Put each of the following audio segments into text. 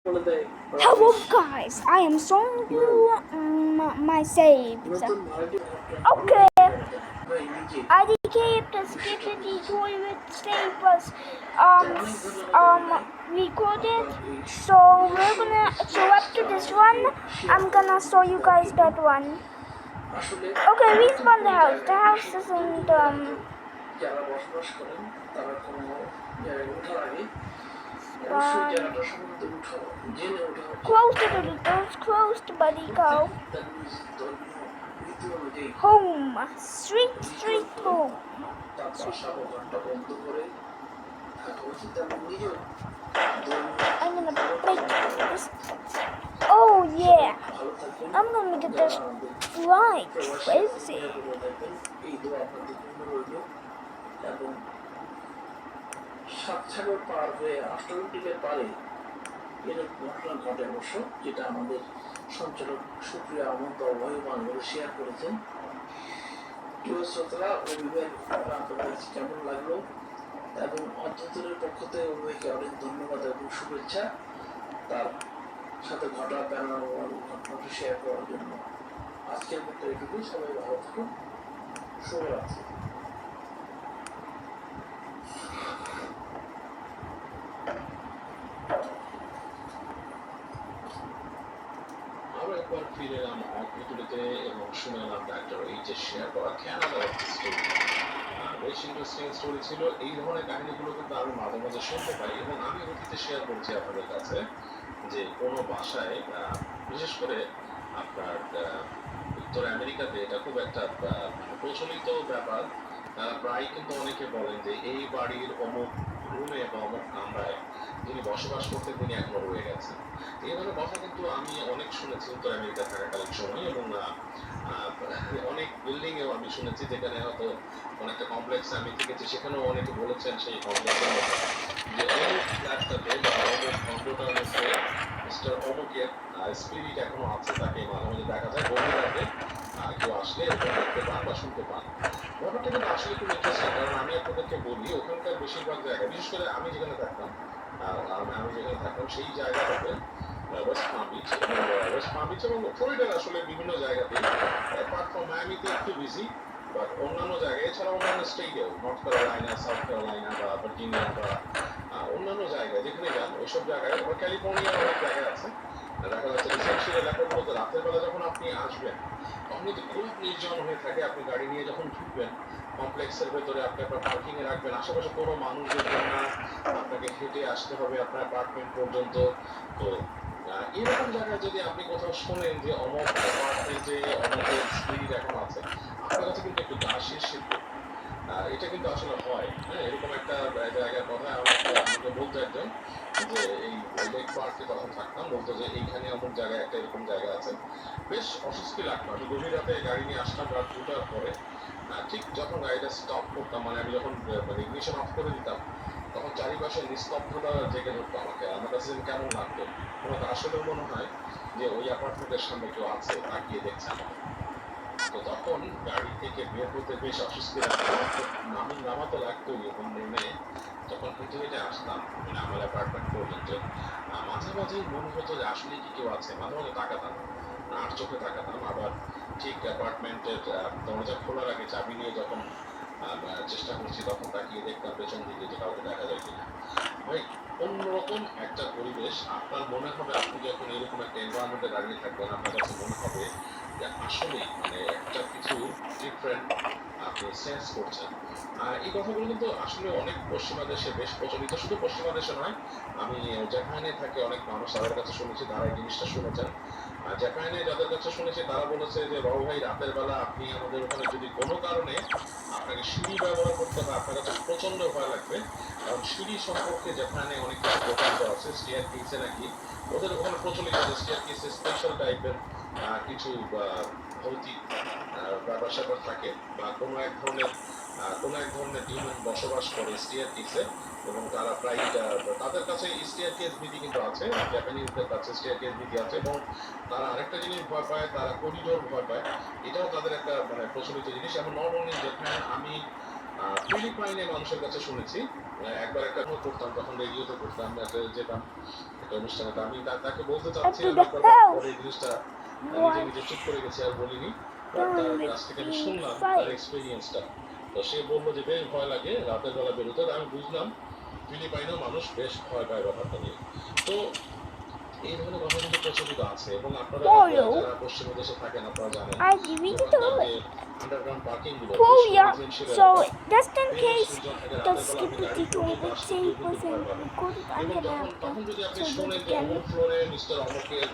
Hello guys, I am showing you my saves. Okay, I keep the skippity toilet save was recorded. So after this one, I'm gonna show you guys that one. Okay, respawn the house. The house isn't closed to the doors, closed, buddy, go. Home, street home. I'm gonna break this. Oh yeah, I'm gonna get this right, crazy. সাতসাগর পার হয়ে আটলান্টিকের পারে এর ঘটনা ঘটে অবশ্য, যেটা আমাদের সঞ্চালক সুপ্রিয়া আমন্ত অভয়মান বলে শেয়ার করেছেন। প্রিয় শ্রোতারা, অভিভাবক কেমন লাগলো এবং অধ্যতনের পক্ষ থেকে অভিভাবককে অনেক ধন্যবাদ এবং শুভেচ্ছা তার সাথে ঘটা ঘটনাটা শেয়ার করার জন্য। আজকের মতো এটুকুই, সবাই ভালো থাকুন, শুভরাত্রি। একবার ফিরে এলাম ভিতরেতে এবং শুনে এলাম ডাক্তার এই যে শেয়ার করা ক্যানাডার স্টোরি, বেশ ইন্টারেস্টিং স্টোরি ছিল। এই ধরনের কাহিনীগুলো কিন্তু আমি মাঝে মাঝে শুনতে পাই এবং আমি অতীতে শেয়ার করেছি আপনাদের কাছে যে কোনো বাসায় বিশেষ করে আপনার উত্তর আমেরিকাতে এটা খুব একটা মানে প্রচলিত ব্যাপার। প্রায় কিন্তু অনেকে বলেন যে এই বাড়ির অমুক রুমে বা অমুক কামরায় যিনি বসবাস করতেন তিনি এখনো রয়ে গেছেন। এই ধরনের কথা কিন্তু আমি অনেক শুনেছি উত্তর আমেরিকা থাকাকালীন সময় এবং অনেক বিল্ডিংয়েও আমি শুনেছি যেখানে হয়তো অনেকটা কমপ্লেক্সে আমি থেকেছি, সেখানেও অনেকে বলেছেন সেই কমপ্লেক্সের মধ্যে যে অমুক ফ্ল্যাটটাতে বা অমুক কম্পিউটার মধ্যে মিস্টার অমুকের স্পিরিট এখনো আছে, তাকে মাঝে মাঝে দেখা যায় গভীর রাতে কেউ আসলে এরকম দেখতে পান বা শুনতে পান। ব্যাপারটা কিন্তু আসলে খুব ইন্টারেস্টিং, কারণ আমি আপনাদেরকে বলি ওখানকার বেশিরভাগ জায়গায়, বিশেষ করে আমি যেখানে থাকতাম সেই জায়গাটাতে ওয়েস্ট পাম বিচ এবং ফ্লোরিডার আসলে বিভিন্ন জায়গাতে অ্যাপার্ট ফ্রম মায়ামিতে একটু বিজি, বাট অন্যান্য জায়গায় এছাড়া অন্যান্য স্টেটেও নর্থ ক্যারোলাইনা, সাউথ ক্যারোলাইনা বা ভার্জিনিয়া বা অন্যান্য জায়গায় যেখানে যান ওইসব জায়গায়, আবার ক্যালিফোর্নিয়ার অনেক জায়গায় আছে। দেখা যাচ্ছে রিসেন্সিয়াল এলাকাগুলোতে রাতের বেলা যখন আপনি আসবেন তখন কিন্তু খুব নির্জন হয়ে থাকে। আপনি গাড়ি নিয়ে যখন ঢুকবেন কমপ্লেক্সের ভেতরে, আপনি আপনার পার্কিং এ রাখবেন, আশেপাশে কোনো মানুষ দেখবেন না, আপনাকে হেঁটে আসতে হবে আপনার অ্যাপার্টমেন্ট পর্যন্ত। তো এরকম জায়গায় যদি আপনি কোথাও শোনেন যে অমুক অ্যাপার্টমেন্টে অমুকের স্পিরিট এখন আছে, আপনার কাছে কিন্তু একটু গা শিরশির। এটা কিন্তু আসলে হয়, হ্যাঁ। এরকম একটা জায়গার কথা আমাকে বলতো একজন, যে এই লেক পার্কে তখন থাকতাম, বলতো যে এইখানে অমুক জায়গায় একটা এরকম জায়গা আছে। বেশ অস্বস্তি লাগতো। আমি গভীর রাতে গাড়ি নিয়ে আসলাম রাত 2টার পরে, ঠিক যখন গাড়িটা স্টপ করতাম, মানে আমি যখন মানে ইগনিশন অফ করে দিতাম, তখন চারিপাশে নিস্তব্ধতা জেগে ধরতো আমাকে। আমার কাছে কেমন লাগতো, আমার আসলেও মনে হয় যে ওই অ্যাপার্টমেন্টের সামনে কেউ আছে, তাকিয়ে দেখছে আমাকে। তো তখন গাড়ি থেকে বের হতে বেশ অস্বস্তি লাগতো, নামাতো লাগতো এবং নেমে যখন হেঁটে হেঁটে আসতাম মানে আমার অ্যাপার্টমেন্ট পর্যন্ত, মাঝে মাঝেই মনে হতো যে আসলে কি কেউ আছে। মাঝে মাঝে তাকাতাম, আর চোখে তাকাতাম, আবার ঠিক অ্যাপার্টমেন্টের দরজা খোলার আগে চাবি নিয়ে যখন চেষ্টা করছি তখন তাকিয়ে দেখতাম পেছন দিকে যে কাউকে দেখা যায় কিনা। ভাই, অন্যরকম একটা পরিবেশ। আপনার মনে হবে আপনি যখন এরকম একটা এনভায়রনমেন্টে দাঁড়িয়ে থাকবেন, আপনার কাছে মনে হবে যে আসলেই মানে একটা কিছু ডিফারেন্ট আপনি সেন্স করছেন। এই কথাগুলো কিন্তু আসলে অনেক পশ্চিমা দেশে বেশ প্রচলিত, শুধু পশ্চিমা দেশে নয়। আমি জাপানে থাকে অনেক মানুষ, তাদের কাছে শুনেছি, তারা এই জিনিসটা শুনেছেন। জাপানে যাদের কাছে শুনেছি তারা বলেছে যে বাবু ভাই, রাতের বেলা আপনি আমাদের ওখানে যদি কোনো কারণে আপনাকে সিঁড়ি ব্যবহার করতে হয়, আপনার কাছে প্রচন্ড ভয় লাগবে, কারণ সিঁড়ি সম্পর্কে জাপানে অনেক কিছু প্রকল্প আছে। স্টেয়ার কেসে নাকি ওদের ওখানে প্রচলিত যে স্টেয়ার কেসে স্পেশাল টাইপের কিছু ভৌতিক ব্যাপার স্যাপার থাকে, বা কোনো এক ধরনের ডিমন বসবাস করে স্টেয়ার কেসে, এবং তারা প্রায় তাদের কাছে স্টেয়ার কেস ভীতি কিন্তু আছে, জাপানিজদের কাছে স্টেয়ার কেস ভীতি আছে, এবং তারা আরেকটা জিনিস ভয় পায়, তারা করিডোর ভয় পায়। এটাও তাদের একটা মানে প্রচলিত জিনিস। এবং নট অনলি জাপান, আমি ফিলিপাইনে মানুষের কাছে শুনেছি, একবার একটা করতাম, তখন রেডিওতে করতাম, যেতাম একটা অনুষ্ঠানে, তো আমি তাকে বলতে চাচ্ছিলাম the একবার, house. পরে এই জিনিসটা নিজে What? নিজে চুপ করে গেছি আর বলিনি। তার Don't কাছ থেকে আমি be শুনলাম তার fight. এক্সপিরিয়েন্সটা। তো সে বললো যে বেশ ভয় লাগে রাতের বেলা বেরোতে। আমি বুঝলাম ফিলিপাইনেও মানুষ বেশ ভয় পায় ব্যাপারটা নিয়ে। তো এই ধরনের কথা কিন্তু প্রচলিত আছে, এবং আপনারা Polo. যারা পশ্চিমা দেশে থাকেন আপনারা জানেন I really ওখানকার do যে it. আন্ডারগ্রাউন্ড পার্কিং গুলো Oh বেশ yeah. মসৃণ So এলাকা, just in বেশ case নির্জন থাকে। the রাতের বেলা আপনি গাড়ি skippity করলে would পাশ say দিকেও কিন্তু wasn't ভয় পাবেন। recorded এবং under তখন যদি আপনি so শোনেন যে again অমুক ফ্লোরে মিস্টার অমুকের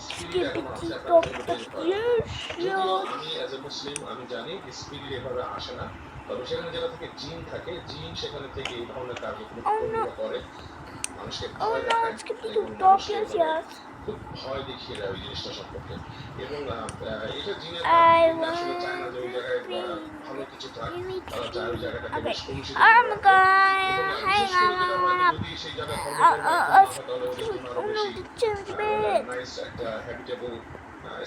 স্পিরিট এখনো আছে, skippity আপনার dog কিন্তু the বেশ ভয় লাগবে। যদিও usual. আমি অ্যাজ এ মুসলিম আমি জানি স্পিরিট এভাবে আসে না, তবে সেখানে যেটা থেকে জিন থাকে, জিন সেখানে থেকে এই ধরনের কার্যক্রম Oh no. করে, মানুষকে Oh ভয় no, দেখায় skippity এবং dog মানুষকে yes মানে yes. খুব ভয় দেখিয়ে দেয় ওই জিনিসটা সম্পর্কে। এবং এটা জিনের কাজ, I জিন আসলে চায় না যে ওই জায়গায় ভালো কিছু থাক, তারা চায় ওই জায়গাটাকে Okay. বেশ কলুষিত করে I'm রাখতে। এবং gonna বিশেষ hang করে যেটা হয় যে up. যদি সেই জায়গায় ধর্মকর্ম একদম না থাকে, তাহলে ওদের জন্য আরো Oh no, বেশি the child's bed. নাইস একটা হ্যাবিটেবল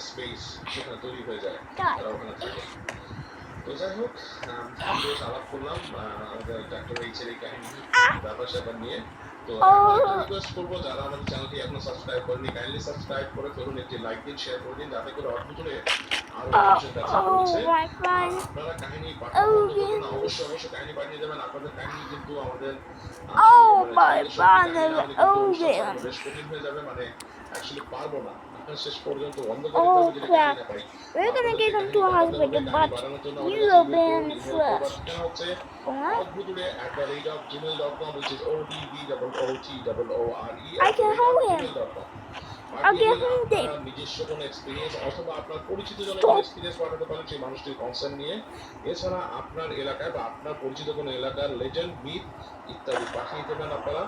স্পেস সেখানে তৈরি হয়ে যায়, God. তারা ওখানে থাকে। তো যাই হোক, বেশ আলাপ করলাম আমাদের ডাক্তার এইচের এই কাহিনী ব্যাপার স্যাপার নিয়ে। তো একটা রিকোয়েস্ট করবো, যারা আমাদের চ্যানেলটি এখনো সাবস্ক্রাইব করেনি, কাইন্ডলি সাবস্ক্রাইব করে ফেলুন, একটি লাইক দিন, শেয়ার করে দিন, যাতে করে অদ্ভুতরে আরো মানুষের কাছে পৌঁছে। Oh my R God. আপনারা কাহিনী পাঠানো Oh বন্ধ করবেন না, yes. অবশ্যই অবশ্যই কাহিনী পাঠিয়ে দেবেন। আপনাদের কাহিনী কিন্তু আমাদের Oh my অনুষ্ঠান God. বেশ কঠিন হয়ে যাবে, মানে অ্যাকচুয়ালি পারবো না শেষ পর্যন্ত বন্ধ করে Oh ফেলবো যদি কাহিনী crap. না পাই। We're gonna get into a hospital, but you will be in the flesh. What? gmail.com, which is odboootore I can hold him. I'll get him there. নিজস্ব কোনো এক্সপিরিয়েন্স অথবা আপনার পরিচিত জনের Stop. কোনো এক্সপিরিয়েন্স পাঠাতে পারেন সেই মানুষটির কনসার্ন নিয়ে। এছাড়া আপনার এলাকায় বা আপনার পরিচিত কোনো এলাকার লেজেন্ড, মিথ ইত্যাদি পাঠিয়ে দেবেন আপনারা।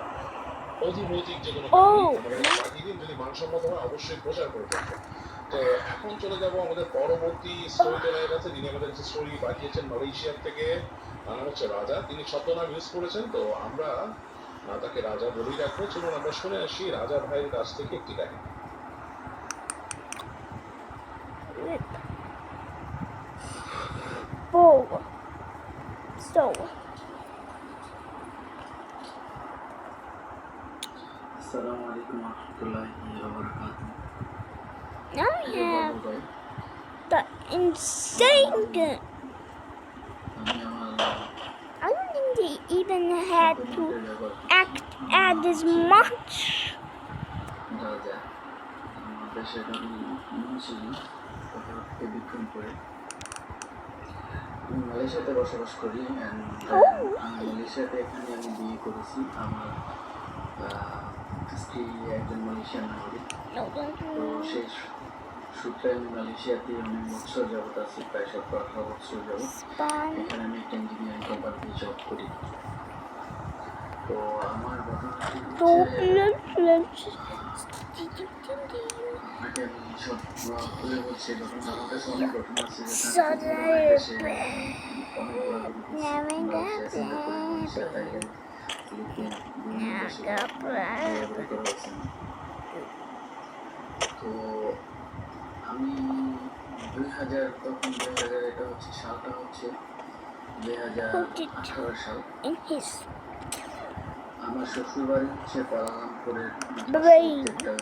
অধিভৌতিক যে কোনো পাঠিয়ে দিন, যদি মানসম্মত হয় অবশ্যই প্রচার করে থাকবেন। তো এখন চলে যাব আমাদের পরবর্তী স্টোরি টেলারের কাছে, যিনি আমাদের যে স্টোরি পাঠিয়েছেন মালয়েশিয়ার থেকে। নাম হচ্ছে রাজা, তিনি ছদ্মনাম ইউজ করেছেন, তো আমরা তাকে রাজা বলেই রাখবো। চলুন আমরা শুনে আসি রাজা ভাইয়ের কাছ থেকে একটি কাহিনী। Oh. So. আসসালামু আলাইকুম ওয়া রাহমাতুল্লাহি ওয়া বারাকাতুহু। Now we have the insane gun. আমি আমার I don't think they even had to act as much. রাজা আমার দেশের বাড়ি মহসিন, শহরকে বিক্রম করে আমি মালয়েশিয়াতে বসবাস করি। আমি মালয়েশিয়াতে এখানে আমি বিয়ে করেছি। আমার স্ত্রী একজন মালয়েশিয়ান নাগরিক। No, don't তো do সেই সূত্রে আমি মালয়েশিয়াতে অনেক বছর যাবত আছি, প্রায় 17-18 বছর যাবত। Spy. এখানে আমি একটা ইঞ্জিনিয়ারিং কোম্পানিতে জব করি। তো আমার ঘটনাটি হচ্ছে, আপনাকে আমি সব খুলে বলছি। ঘটনা আমার কাছে অনেক ঘটনা আছে, যেখানে দেশে অনেকগুলো মালয়েশিয়া, থাইল্যান্ড, ফিলিপিন, বিভিন্ন দেশে ঘোরাঘুরি করা হয়েছে। তো আমি 2000 এটা হচ্ছে সালটা হচ্ছে 2018 সাল। in his আমার শ্বশুর বাড়ি হচ্ছে কুয়ালালামপুরের brain. একটা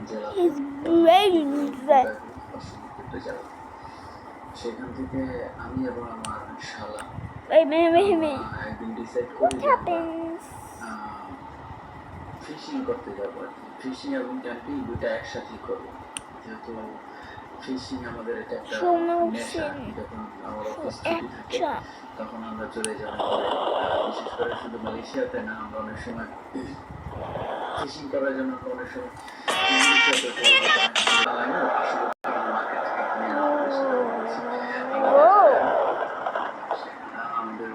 জেলা, His brain is that. একটা জেলা। সেখান থেকে আমি এবং আমার শালা Wait. একদিন ডিসাইড করি What happens? ফিশিং করতে যাবো আর কি। ফিশিং এবং ক্যাম্পিং দুইটা একসাথেই করবো, যেহেতু ফিশিং আমাদের এটা একটা নেশা। যখন আমার অফিস ছুটি থাকে তখন আমরা চলে যাই। বিশেষ করে শুধু মালয়েশিয়াতে না, আমরা অনেক সময় ফিশিং করার জন্য অনেক সময় আমাদের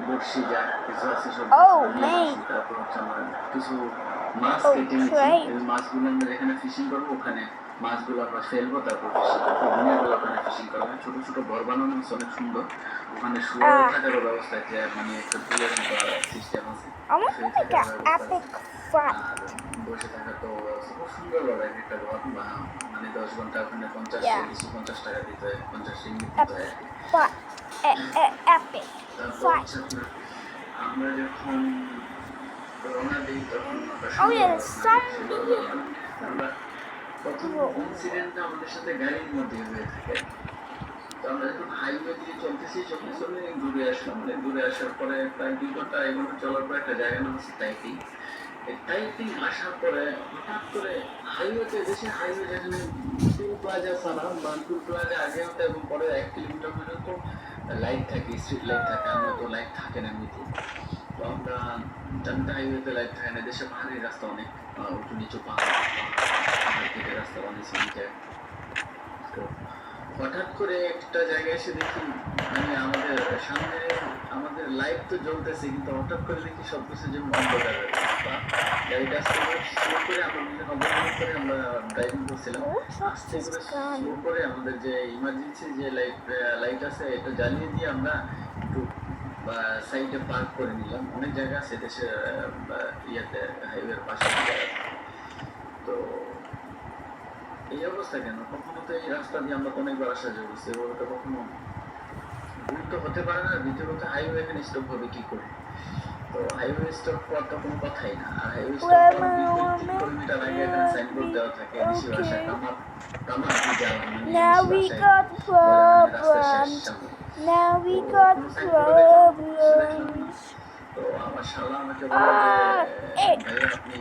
বড়শি যা কিছু আছে সব। তারপর হচ্ছে আমরা কিছু মাছ কেটে নিচ্ছি। মাছগুলো আমরা যেখানে ফিশিং করবো ওখানে মাছগুলো আমরা ফেলবো, তারপর ফিশিং করবো। দিনের বেলা ওখানে ফিশিং করা হয়। ছোটো ছোটো ঘর বানানো আছে অনেক সুন্দর। ওখানে শুয়ে থাকারও ব্যবস্থা আছে, মানে একটা পুলের মতো সিস্টেম আছে, বসে থাকার তো খুব সুন্দর ভাবে একটা ঘর। মানে 10 ঘন্টা ওখানে 50 টাকা দিতে হয়, 50 রিঙ্গিত দিতে হয়। epic তারপর fight. হচ্ছে আপনার আমরা যখন রওনা দিই তখন Oh yeah, some আমরা প্রথম ইনসিডেন্টটা আমাদের সাথে গাড়ির মধ্যে হয়ে থাকে। তো আমরা যখন হাইওয়ে দিয়ে চলতেছি অনেক দূরে আসলাম, অনেক দূরে আসার পরে প্রায় 2 ঘন্টা এগোনো চলার পর একটা জায়গার নাম হচ্ছে টাইপিং। এই টাইপিং আসার পরে হঠাৎ করে হাইওয়েতে দেশে হাইওয়ে যেখানে টুল প্লাজা সালাম বা টুল প্লাজা আগে হতো এবং পরে 1 কিলোমিটার পর্যন্ত লাইট থাকে, স্ট্রিট লাইট থাকে, আমরা তো লাইট থাকে না এমনিতে। তো আমরা জানতে হাইওয়েতে লাইট থাকে না, দেশে পাহাড়ি রাস্তা অনেক উঁচু নিচু পাহাড় কেটে রাস্তা বানিয়েছে যায়। তো হঠাৎ করে একটা জায়গায় এসে দেখি মানে আমাদের সামনে আমাদের লাইট তো জ্বলতেছে কিন্তু হঠাৎ করে দেখি সবকিছু যেমন অন্ধকার হয়ে গেছে। গাড়িটা আস্তে করে স্লো করে আমরা অবলম্বন করে আমরা ড্রাইভিং করছিলাম, আস্তে করে স্লো করে আমাদের যে ইমার্জেন্সি যে লাইট আছে এটা জ্বালিয়ে দিয়ে আমরা একটু সাইডে পার্ক করে নিলাম। অনেক জায়গা আছে দেশের ইয়েতে হাইওয়ের পাশে। তো এই অবস্থা কেন? কখনো তো এই রাস্তা দিয়ে আমরা অনেকবার আসা যাওয়া করছি, এভাবে তো কখনো গুরুত্ব হতে পারে না। দ্বিতীয়ত হাইওয়ে এখানে স্টপ হবে কি করে? তো হাইওয়ে স্টপ করার তো কোনো কথাই না। আর হাইওয়ে স্টপ করার 2 কিলোমিটার আগে এখানে সাইনবোর্ড দেওয়া থাকে দেশি ভাষায় তামাক জ্বালা, মানে Now we got problems. Now we got problems. তো আমার শালা আমাকে বলে যে ভাই আপনি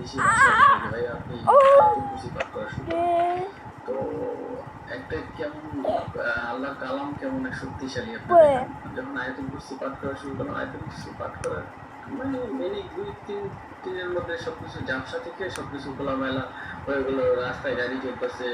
দেশি ভাষায় ভাই আপনি খুশি পাঠ করা শুরু করেন। তো একটা কেমন আল্লাহর কালাম কেমন এক শক্তিশালী। যখন আয়াতুল কুরসি পাঠ করা শুরু করলাম, আয়াতুল কুরসি পাঠ করা মানে মিনিট 2-3 দিনের মধ্যে সবকিছু ঝাপসা থেকে সবকিছু খোলামেলা হয়ে গেলো। রাস্তায় গাড়ি চলতেছে,